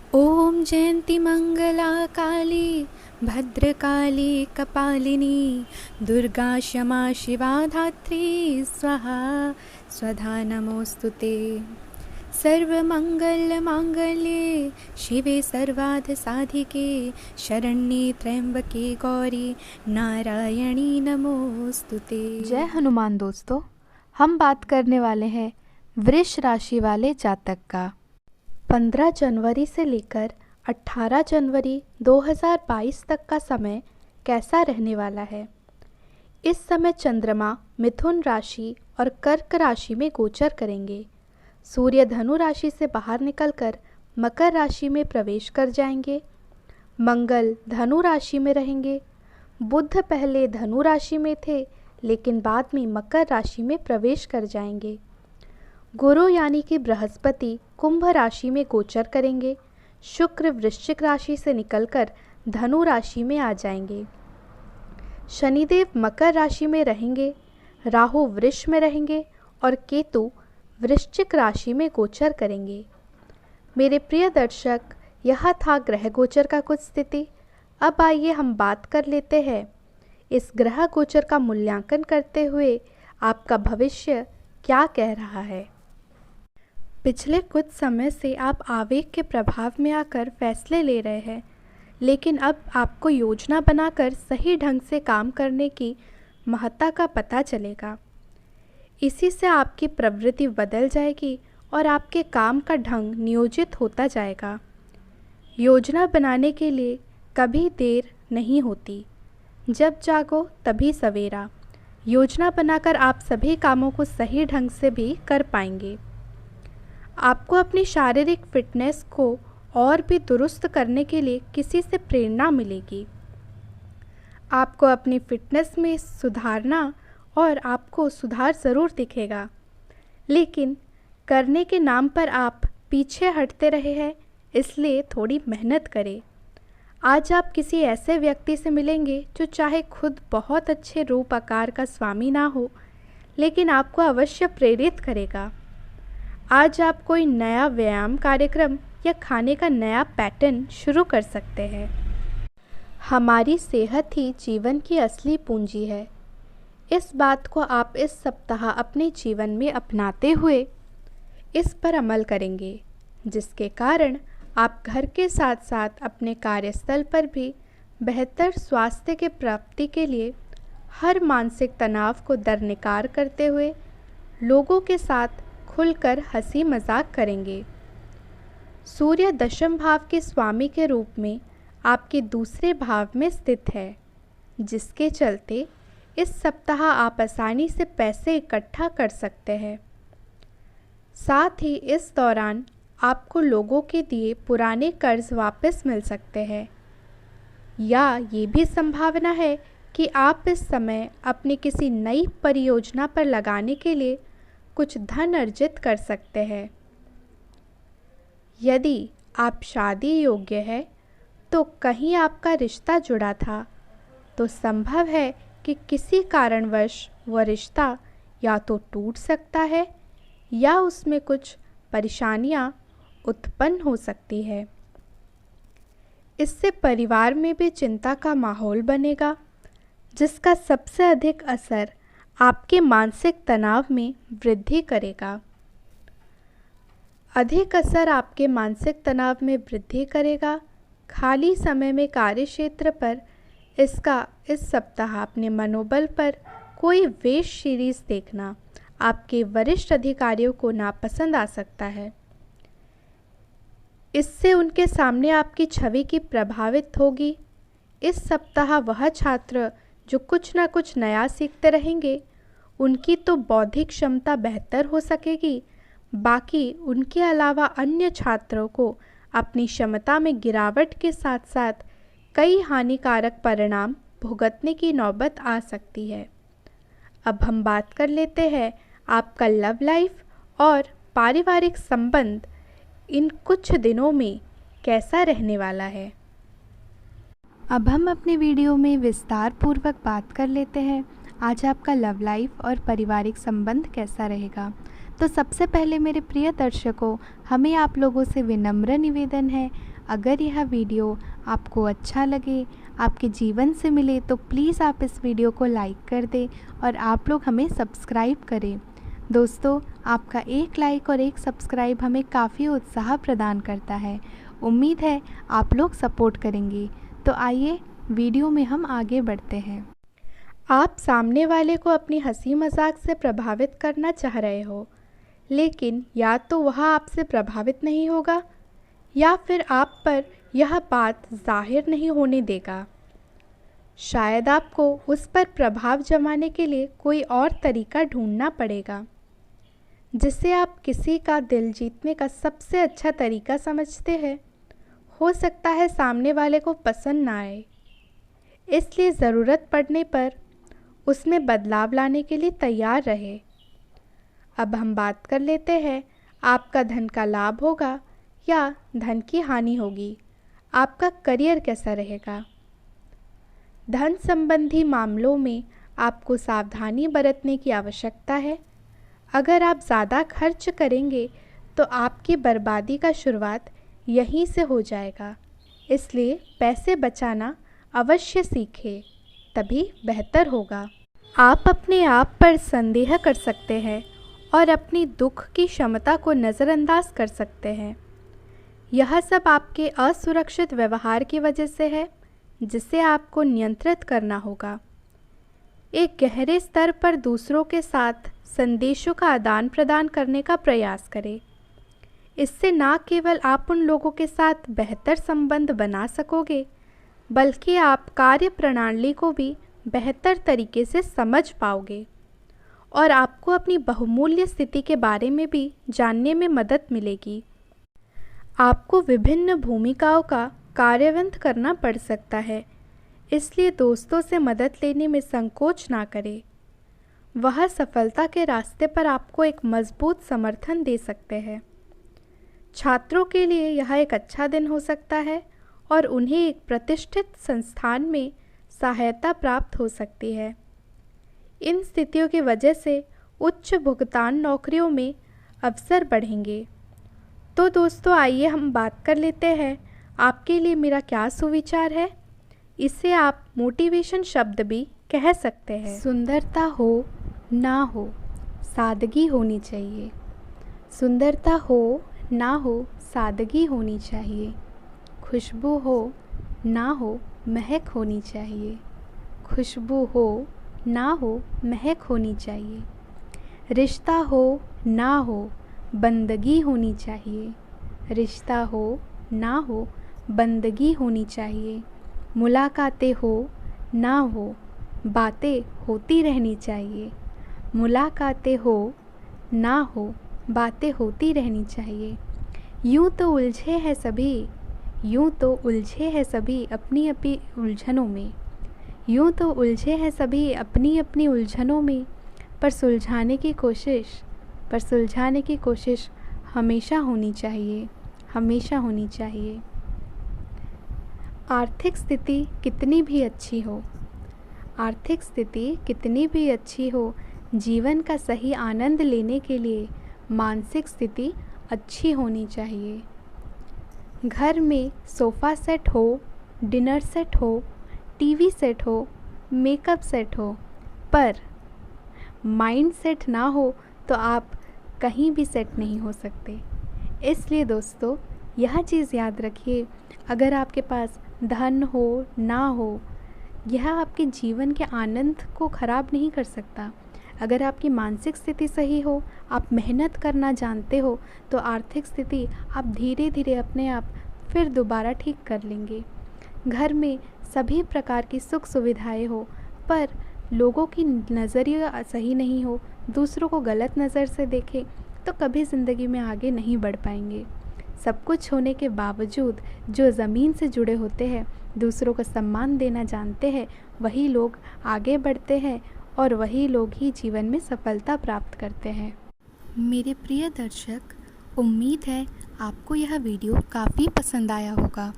ॐ जयन्ती मङ्गला काली भद्रकाली कपालिनी दुर्गा क्षमा शिवा धात्री स्वाहा स्वधा नमोऽस्तु ते। सर्वमङ्गलमाङ्गल्ये शिवे सर्वार्थसाधिके शरण्ये त्र्यम्बके गौरी नारायणी नमोऽस्तु ते। जय हनुमान। दोस्तों, हम बात करने वाले हैं वृष राशि वाले जातक का। 15 जनवरी से लेकर 18 जनवरी 2022 तक का समय कैसा रहने वाला है। इस समय चंद्रमा मिथुन राशि और कर्क राशि में गोचर करेंगे। सूर्य धनु राशि से बाहर निकलकर मकर राशि में प्रवेश कर जाएंगे। मंगल धनु राशि में रहेंगे। बुध पहले धनु राशि में थे लेकिन बाद में मकर राशि में प्रवेश कर जाएंगे। गुरु यानी कि बृहस्पति कुंभ राशि में गोचर करेंगे। शुक्र वृश्चिक राशि से निकलकर धनु राशि में आ जाएंगे। शनिदेव मकर राशि में रहेंगे। राहु वृष में रहेंगे और केतु वृश्चिक राशि में गोचर करेंगे। मेरे प्रिय दर्शक, यह था ग्रह गोचर का कुछ स्थिति। अब आइए हम बात कर लेते हैं इस ग्रह गोचर का मूल्यांकन करते हुए आपका भविष्य क्या कह रहा है। पिछले कुछ समय से आप आवेग के प्रभाव में आकर फैसले ले रहे हैं, लेकिन अब आपको योजना बनाकर सही ढंग से काम करने की महत्ता का पता चलेगा। इसी से आपकी प्रवृत्ति बदल जाएगी और आपके काम का ढंग नियोजित होता जाएगा। योजना बनाने के लिए कभी देर नहीं होती, जब जागो तभी सवेरा। योजना बनाकर आप सभी कामों को सही ढंग से भी कर पाएंगे। आपको अपनी शारीरिक फिटनेस को और भी दुरुस्त करने के लिए किसी से प्रेरणा मिलेगी। आपको अपनी फिटनेस में सुधारना और आपको सुधार ज़रूर दिखेगा, लेकिन करने के नाम पर आप पीछे हटते रहे हैं, इसलिए थोड़ी मेहनत करें। आज आप किसी ऐसे व्यक्ति से मिलेंगे जो चाहे खुद बहुत अच्छे रूप आकार का स्वामी ना हो, लेकिन आपको अवश्य प्रेरित करेगा। आज आप कोई नया व्यायाम कार्यक्रम या खाने का नया पैटर्न शुरू कर सकते हैं। हमारी सेहत ही जीवन की असली पूंजी है। इस बात को आप इस सप्ताह अपने जीवन में अपनाते हुए इस पर अमल करेंगे, जिसके कारण आप घर के साथ साथ अपने कार्यस्थल पर भी बेहतर स्वास्थ्य के प्राप्ति के लिए हर मानसिक तनाव को दरकिनार करते हुए लोगों के साथ खुलकर हंसी मजाक करेंगे। सूर्य दशम भाव के स्वामी के रूप में आपके दूसरे भाव में स्थित है, जिसके चलते इस सप्ताह आप आसानी से पैसे इकट्ठा कर सकते हैं। साथ ही इस दौरान आपको लोगों के दिए पुराने कर्ज वापस मिल सकते हैं, या ये भी संभावना है कि आप इस समय अपनी किसी नई परियोजना पर लगाने के लिए कुछ धन अर्जित कर सकते हैं। यदि आप शादी योग्य है तो कहीं आपका रिश्ता जुड़ा था, तो संभव है कि किसी कारणवश वह रिश्ता या तो टूट सकता है या उसमें कुछ परेशानियां उत्पन्न हो सकती है। इससे परिवार में भी चिंता का माहौल बनेगा, जिसका सबसे अधिक असर आपके मानसिक तनाव में वृद्धि करेगा। अधिक असर आपके मानसिक तनाव में वृद्धि करेगा। खाली समय में कार्यक्षेत्र पर इस सप्ताह अपने मनोबल पर कोई वेब सीरीज देखना आपके वरिष्ठ अधिकारियों को नापसंद आ सकता है। इससे उनके सामने आपकी छवि की प्रभावित होगी। इस सप्ताह वह छात्र जो कुछ न कुछ नया सीखते रहेंगे, उनकी तो बौद्धिक क्षमता बेहतर हो सकेगी, बाकी उनके अलावा अन्य छात्रों को अपनी क्षमता में गिरावट के साथ साथ कई हानिकारक परिणाम भुगतने की नौबत आ सकती है। अब हम बात कर लेते हैं आपका लव लाइफ और पारिवारिक संबंध इन कुछ दिनों में कैसा रहने वाला है। अब हम अपने वीडियो में विस्तार पूर्वक बात कर लेते हैं आज आपका लव लाइफ और पारिवारिक संबंध कैसा रहेगा। तो सबसे पहले मेरे प्रिय दर्शकों, हमें आप लोगों से विनम्र निवेदन है, अगर यह वीडियो आपको अच्छा लगे, आपके जीवन से मिले, तो प्लीज़ आप इस वीडियो को लाइक कर दें और आप लोग हमें सब्सक्राइब करें। दोस्तों, आपका एक लाइक और एक सब्सक्राइब हमें काफ़ी उत्साह प्रदान करता है। उम्मीद है आप लोग सपोर्ट करेंगे। तो आइए वीडियो में हम आगे बढ़ते हैं। आप सामने वाले को अपनी हंसी मजाक से प्रभावित करना चाह रहे हो, लेकिन या तो वह आपसे प्रभावित नहीं होगा या फिर आप पर यह बात जाहिर नहीं होने देगा। शायद आपको उस पर प्रभाव जमाने के लिए कोई और तरीका ढूंढना पड़ेगा, जिसे आप किसी का दिल जीतने का सबसे अच्छा तरीका समझते हैं। हो सकता है सामने वाले को पसंद ना आए, इसलिए ज़रूरत पड़ने पर उसमें बदलाव लाने के लिए तैयार रहे। अब हम बात कर लेते हैं, आपका धन का लाभ होगा या धन की हानि होगी, आपका करियर कैसा रहेगा। धन संबंधी मामलों में आपको सावधानी बरतने की आवश्यकता है। अगर आप ज़्यादा खर्च करेंगे तो आपकी बर्बादी का शुरुआत यहीं से हो जाएगा, इसलिए पैसे बचाना अवश्य सीखें, तभी बेहतर होगा। आप अपने आप पर संदेह कर सकते हैं और अपनी दुख की क्षमता को नज़रअंदाज कर सकते हैं। यह सब आपके असुरक्षित व्यवहार की वजह से है, जिसे आपको नियंत्रित करना होगा। एक गहरे स्तर पर दूसरों के साथ संदेशों का आदान प्रदान करने का प्रयास करें। इससे न केवल आप उन लोगों के साथ बेहतर संबंध बना सकोगे, बल्कि आप कार्य प्रणाली को भी बेहतर तरीके से समझ पाओगे और आपको अपनी बहुमूल्य स्थिति के बारे में भी जानने में मदद मिलेगी। आपको विभिन्न भूमिकाओं का कार्यान्वयन करना पड़ सकता है, इसलिए दोस्तों से मदद लेने में संकोच ना करें। वह सफलता के रास्ते पर आपको एक मजबूत समर्थन दे सकते हैं। छात्रों के लिए यह एक अच्छा दिन हो सकता है और उन्हें एक प्रतिष्ठित संस्थान में सहायता प्राप्त हो सकती है। इन स्थितियों की वजह से उच्च भुगतान नौकरियों में अवसर बढ़ेंगे। तो दोस्तों, आइए हम बात कर लेते हैं आपके लिए मेरा क्या सुविचार है। इसे आप मोटिवेशन शब्द भी कह सकते हैं। सुंदरता हो ना हो, सादगी होनी चाहिए। सुंदरता हो ना हो, सादगी होनी चाहिए। खुशबू हो ना हो, महक होनी चाहिए। खुशबू हो ना हो, महक होनी चाहिए। रिश्ता हो ना हो, बंदगी होनी चाहिए। रिश्ता हो ना हो, बंदगी होनी चाहिए। मुलाकातें हो ना हो, बातें होती रहनी चाहिए। मुलाकातें हो ना हो, बातें होती रहनी चाहिए। यूँ तो उलझे हैं सभी, यूँ तो उलझे हैं सभी अपनी अपनी उलझनों में। यूँ तो उलझे हैं सभी अपनी अपनी उलझनों में, पर सुलझाने की कोशिश हमेशा होनी चाहिए, हमेशा होनी चाहिए। आर्थिक स्थिति कितनी भी अच्छी हो, आर्थिक स्थिति कितनी भी अच्छी हो, जीवन का सही आनंद लेने के लिए मानसिक स्थिति अच्छी होनी चाहिए। घर में सोफ़ा सेट हो, डिनर सेट हो, टीवी सेट हो, मेकअप सेट हो, पर माइंड सेट ना हो तो आप कहीं भी सेट नहीं हो सकते। इसलिए दोस्तों, यह चीज़ याद रखिए, अगर आपके पास धन हो ना हो, यह आपके जीवन के आनंद को ख़राब नहीं कर सकता। अगर आपकी मानसिक स्थिति सही हो, आप मेहनत करना जानते हो, तो आर्थिक स्थिति आप धीरे धीरे अपने आप फिर दोबारा ठीक कर लेंगे। घर में सभी प्रकार की सुख सुविधाएं हो, पर लोगों की नज़रिया सही नहीं हो, दूसरों को गलत नज़र से देखें, तो कभी ज़िंदगी में आगे नहीं बढ़ पाएंगे। सब कुछ होने के बावजूद जो ज़मीन से जुड़े होते हैं, दूसरों को सम्मान देना जानते हैं, वही लोग आगे बढ़ते हैं और वही लोग ही जीवन में सफलता प्राप्त करते हैं। मेरे प्रिय दर्शक, उम्मीद है आपको यह वीडियो काफ़ी पसंद आया होगा।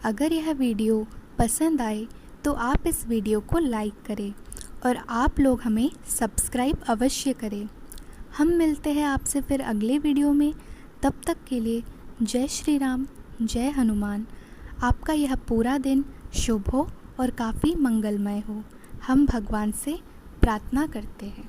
अगर यह वीडियो पसंद आए तो आप इस वीडियो को लाइक करें और आप लोग हमें सब्सक्राइब अवश्य करें। हम मिलते हैं आपसे फिर अगले वीडियो में। तब तक के लिए जय श्री राम, जय हनुमान। आपका यह पूरा दिन शुभ हो और काफ़ी मंगलमय हो, हम भगवान से प्रार्थना करते हैं।